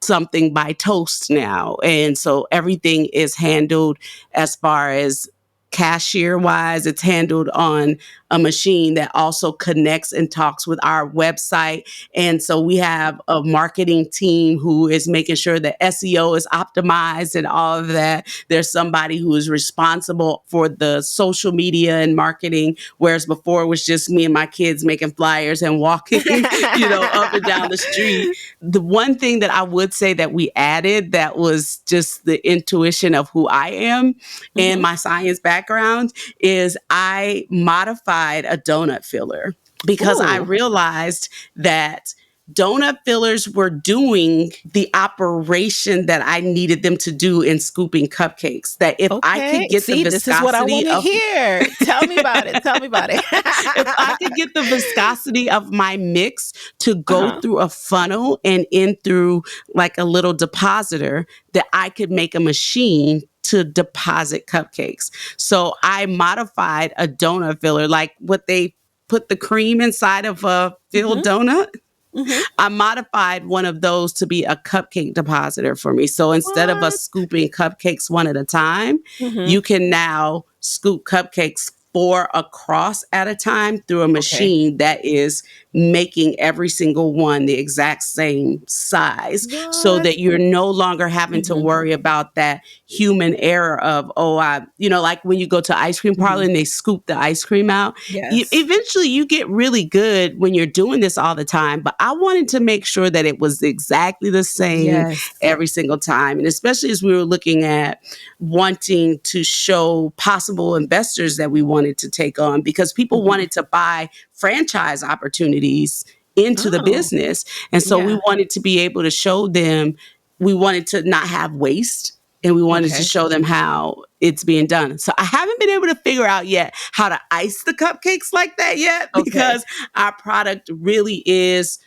something by Toast now. And so everything is handled as far as cashier wise, it's handled on a machine that also connects and talks with our website. And so we have a marketing team who is making sure that SEO is optimized and all of that. There's somebody who is responsible for the social media and marketing, whereas before it was just me and my kids making flyers and walking, up and down the street. The one thing that I would say that we added that was just the intuition of who I am and my science background is I modified a donut filler because I Ooh. realized that donut fillers were doing the operation that I needed them to do in scooping cupcakes. That if I Okay. could get the See, this is what I want viscosity to of hear. Tell me about it. Tell me about it. if I could get the viscosity of my mix to go Uh-huh. through a funnel and in through like a little depositor, that I could make a machine to deposit cupcakes. So I modified a donut filler, like what they put the cream inside of a filled Mhm. donut. Mhm. I modified one of those to be a cupcake depositor for me. So instead of us What? scooping cupcakes one at a time, Mhm. you can now scoop cupcakes 4 across at a time through a Okay. machine that is making every single one the exact same size so What? that you're no longer having to Mhm. worry about that human error of, like when you go to ice cream parlor Mhm. and they scoop the ice cream out. Yes. Eventually you get really good when you're doing this all the time, but I wanted to make sure that it was exactly the same Yes. every single time. And especially as we were looking at wanting to show possible investors that we wanted to take on because people Mhm. wanted to buy franchise opportunities into the Oh, business. And so we yeah. wanted to be able to show them, we wanted to not have waste and we wanted to Okay. show them how it's being done. So I haven't been able to figure out yet how to ice the cupcakes like that yet Okay. because our product really is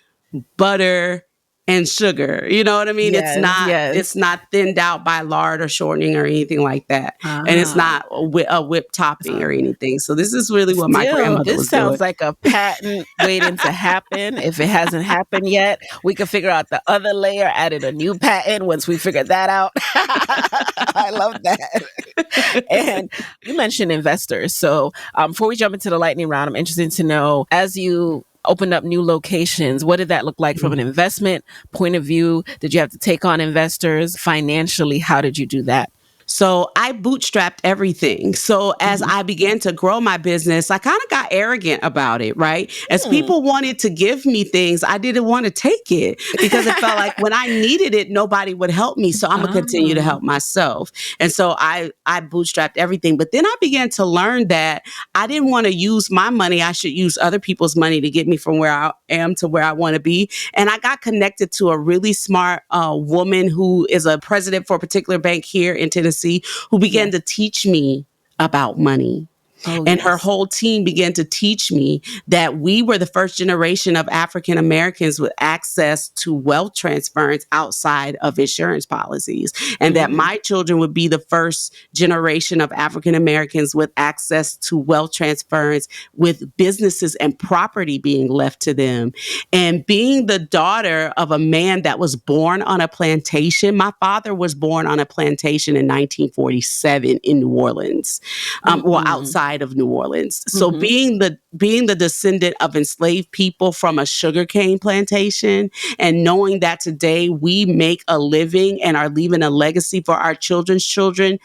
butter and sugar. You know what I mean? It's Yes, not yes. it's not thinned out by lard or shortening or anything like that. And it's Ah. not a whipped topping or anything. So this is really what my Still, grandmother this was doing. sounds like a patent waiting to happen. If it hasn't happened yet, we can figure out the other layer, added a new patent once we figure that out. I love that. And you mentioned investors. So before we jump into the lightning round, I'm interested to know, as you opened up new locations, what did that look like from an investment point of view? Did you have to take on investors financially? How did you do that? So I bootstrapped everything. So as Mhm. I began to grow my business, I kind of got arrogant about it, right? As Hmm. people wanted to give me things, I didn't want to take it because it felt like when I needed it, nobody would help me. So I'm gonna continue to Ah. help myself. And so I bootstrapped everything. But then I began to learn that I didn't want to use my money. I should use other people's money to get me from where I am to where I want to be. And I got connected to a really smart woman who is a president for a particular bank here in Tennessee who began Yes. to teach me about money. Oh, And her yes. whole team began to teach me that we were the first generation of African Americans with access to wealth transference outside of insurance policies. And that Mhm. my children would be the first generation of African Americans with access to wealth transference with businesses and property being left to them. And being the daughter of a man that was born on a plantation, my father was born on a plantation in 1947 in New Orleans, Mm-mm. outside of New Orleans. So Mhm. being the descendant of enslaved people from a sugarcane plantation and knowing that today we make a living and are leaving a legacy for our children's children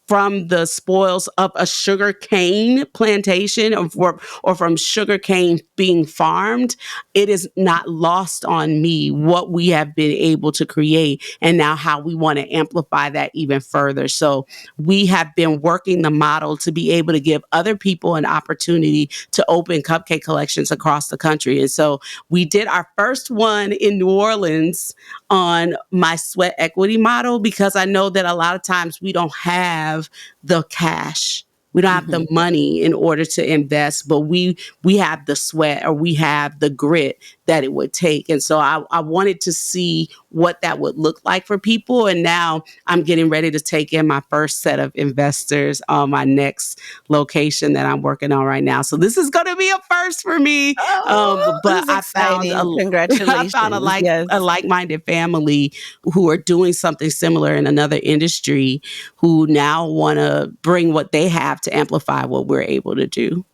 from the spoils of a sugar cane plantation or from sugar cane being farmed, it is not lost on me what we have been able to create and now how we want to amplify that even further. So we have been working the model to be able to give other people an opportunity to open cupcake collections across the country. And so we did our first one in New Orleans on my sweat equity model, because I know that a lot of times we don't have the cash. We don't have the money in order to invest, but we have the sweat, or we have the grit that it would take. And so I wanted to see what that would look like for people. And now I'm getting ready to take in my first set of investors on my next location that I'm working on right now. So this is going to be a first for me. But I found Congratulations. Yes. a like-minded family who are doing something similar in another industry, who now want to bring what they have to amplify what we're able to do.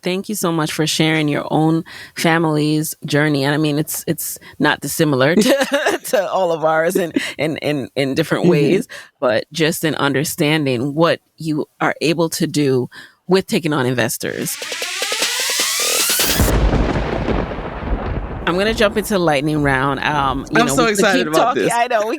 Thank you so much for sharing your own family's journey. And I mean, it's not dissimilar to all of ours in different ways, but just in understanding what you are able to do with taking on investors. I'm going to jump into the lightning round. I'm so excited about this. I know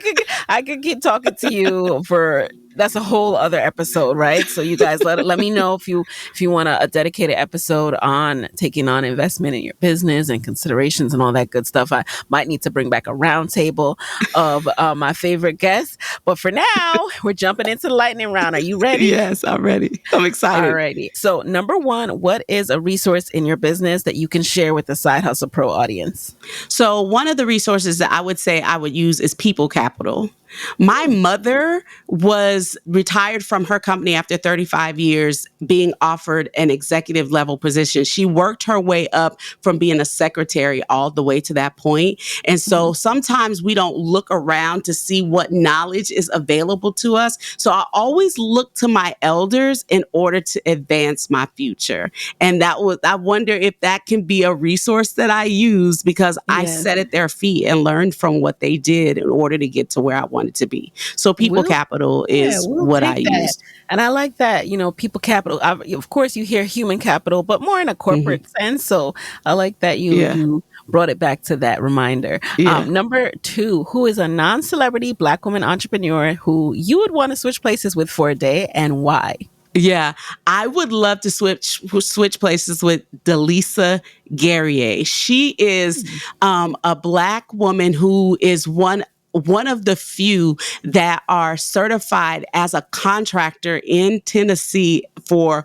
I could keep talking to you for, that's a whole other episode, right? So you guys let me know if you want a dedicated episode on taking on investment in your business and considerations and all that good stuff. I might need to bring back a roundtable of my favorite guests. But for now, we're jumping into the lightning round. Are you ready? Yes, I'm ready. I'm excited. Alrighty. So number one, what is a resource in your business that you can share with the Side Hustle Pro audience? So one of the resources that I would say I would use is people capital. My mother was retired from her company after 35 years, being offered an executive level position. She worked her way up from being a secretary all the way to that point. And so sometimes we don't look around to see what knowledge is available to us. So I always look to my elders in order to advance my future. And I wonder if that can be a resource that I use, because I sat at their feet and learned from what they did in order to get to where I wanted to be. So people capital is what I use. And I like that, people capital. Of course, you hear human capital, but more in a corporate sense. So I like that you brought it back to that reminder. Number two, who is a non-celebrity Black woman entrepreneur who you would want to switch places with for a day, and why? Yeah, I would love to switch places with Delisa Guerrier. She is a Black woman who is one of the few that are certified as a contractor in Tennessee for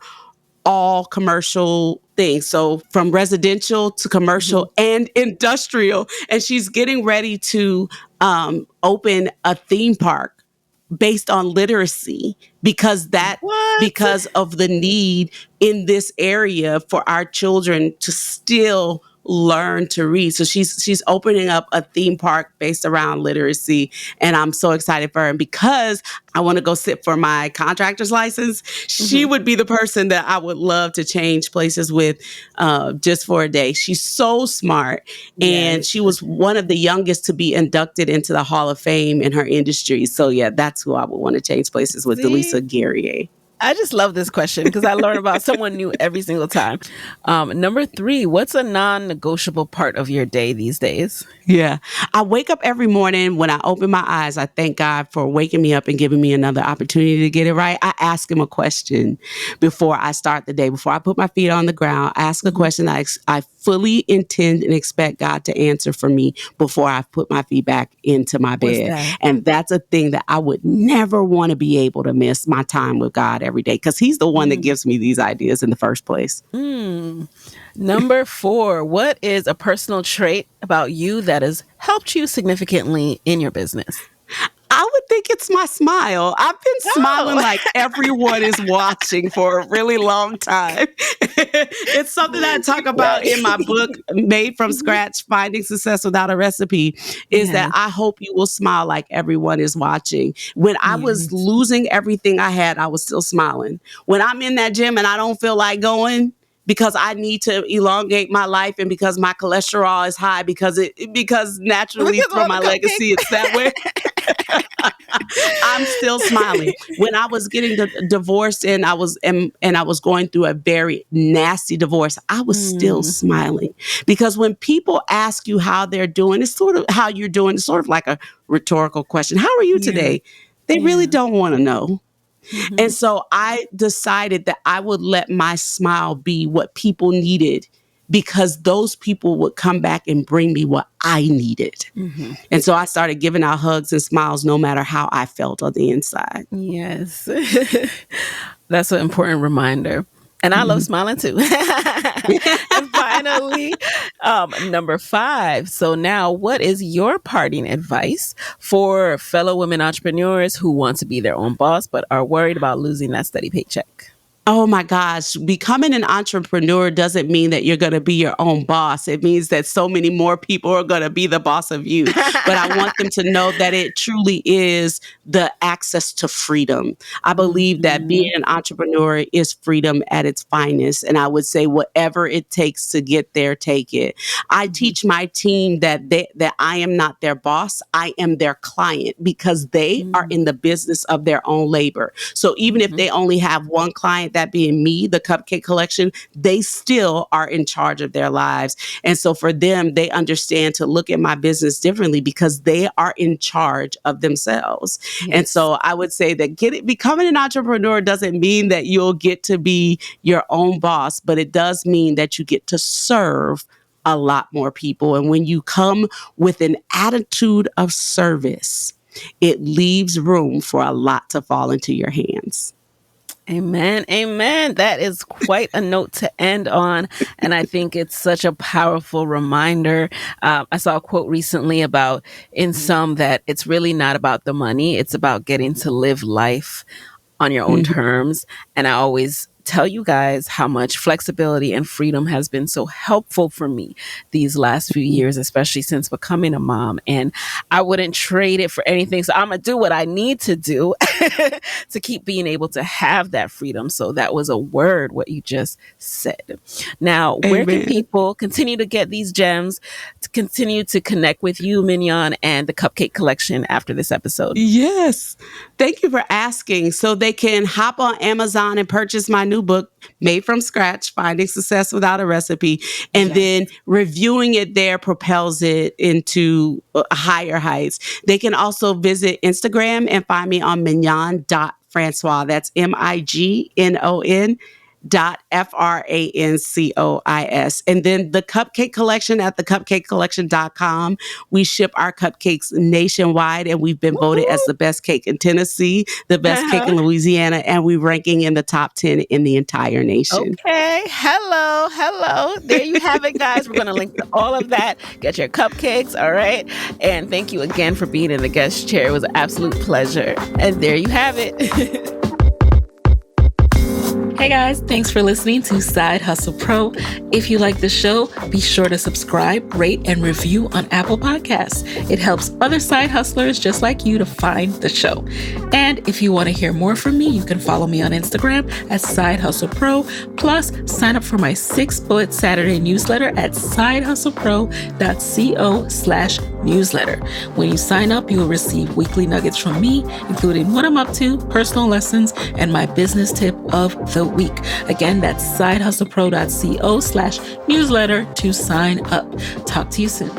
all commercial things. So from residential to commercial and industrial. And she's getting ready to open a theme park based on literacy, because of the need in this area for our children to still learn to read. So she's opening up a theme park based around literacy, and I'm so excited for her. And because I want to go sit for my contractor's license, she would be the person that I would love to change places with just for a day. She's so smart, and she was one of the youngest to be inducted into the Hall of Fame in her industry. So yeah, that's who I would want to change places with, Delisa Guerrier. I just love this question because I learn about someone new every single time. Number three, what's a non-negotiable part of your day these days? Yeah. I wake up every morning. When I open my eyes, I thank God for waking me up and giving me another opportunity to get it right. I ask him a question before I start the day. Before I put my feet on the ground, I ask a question that I fully intend and expect God to answer for me before I put my feet back into my bed. And that's a thing that I would never want to be able to miss, my time with God every day, because he's the one that gives me these ideas in the first place. Number four, what is a personal trait about you that has helped you significantly in your business? I would think it's my smile. I've been smiling like everyone is watching for a really long time. It's something I talk about in my book, Made from Scratch, Finding Success Without a Recipe, is that I hope you will smile like everyone is watching. When I was losing everything I had, I was still smiling. When I'm in that gym and I don't feel like going, because I need to elongate my life, and because my cholesterol is high, because naturally from my legacy, it's that way. I'm still smiling. When I was getting divorced and I was going through a very nasty divorce, I was still smiling, because when people ask you how they're doing, it's sort of how you're doing. It's sort of like a rhetorical question. How are you today? They really don't want to know. And so I decided that I would let my smile be what people needed, because those people would come back and bring me what I needed. And so I started giving out hugs and smiles no matter how I felt on the inside. Yes. That's an important reminder. And I love smiling too. And finally, number 5. So now, what is your parting advice for fellow women entrepreneurs who want to be their own boss but are worried about losing that steady paycheck? Oh my gosh, becoming an entrepreneur doesn't mean that you're going to be your own boss. It means that so many more people are going to be the boss of you. But I want them to know that it truly is the access to freedom. I believe that being an entrepreneur is freedom at its finest. And I would say whatever it takes to get there, take it. I teach my team that I am not their boss. I am their client, because they are in the business of their own labor. So even if they only have one client, that being me, the Cupcake Collection, they still are in charge of their lives. And so for them, they understand to look at my business differently, because they are in charge of themselves. Yes. And so I would say that becoming an entrepreneur doesn't mean that you'll get to be your own boss, but it does mean that you get to serve a lot more people. And when you come with an attitude of service, it leaves room for a lot to fall into your hands. Amen. Amen. That is quite a note to end on. And I think it's such a powerful reminder. I saw a quote recently about, in some, that it's really not about the money. It's about getting to live life on your own terms. And I always tell you guys how much flexibility and freedom has been so helpful for me these last few years, especially since becoming a mom. And I wouldn't trade it for anything. So I'm going to do what I need to do to keep being able to have that freedom. So that was a word, what you just said. Now, where can people continue to get these gems, to continue to connect with you, Mignon, and the Cupcake Collection after this episode? Yes. Thank you for asking. So they can hop on Amazon and purchase my new book, Made from Scratch, Finding Success Without a Recipe. And then reviewing it there propels it into higher heights. They can also visit Instagram and find me on Mignon.Francois. That's MIGNON. .FRANCOIS. And then the Cupcake Collection at thecupcakecollection.com. We ship our cupcakes nationwide, and we've been voted as the best cake in Tennessee, the best cake in Louisiana, and we're ranking in the top 10 in the entire nation. Okay. Hello. There you have it, guys. We're going to link to all of that. Get your cupcakes. All right. And thank you again for being in the guest chair. It was an absolute pleasure. And there you have it. Hey guys, thanks for listening to Side Hustle Pro. If you like the show, be sure to subscribe, rate, and review on Apple Podcasts. It helps other side hustlers just like you to find the show. And if you want to hear more from me, you can follow me on Instagram at Side Hustle Pro. Plus, sign up for my 6-bullet Saturday newsletter at sidehustlepro.co/newsletter. When you sign up, you will receive weekly nuggets from me, including what I'm up to, personal lessons, and my business tip of the week. Again, that's sidehustlepro.co/newsletter to sign up. Talk to you soon.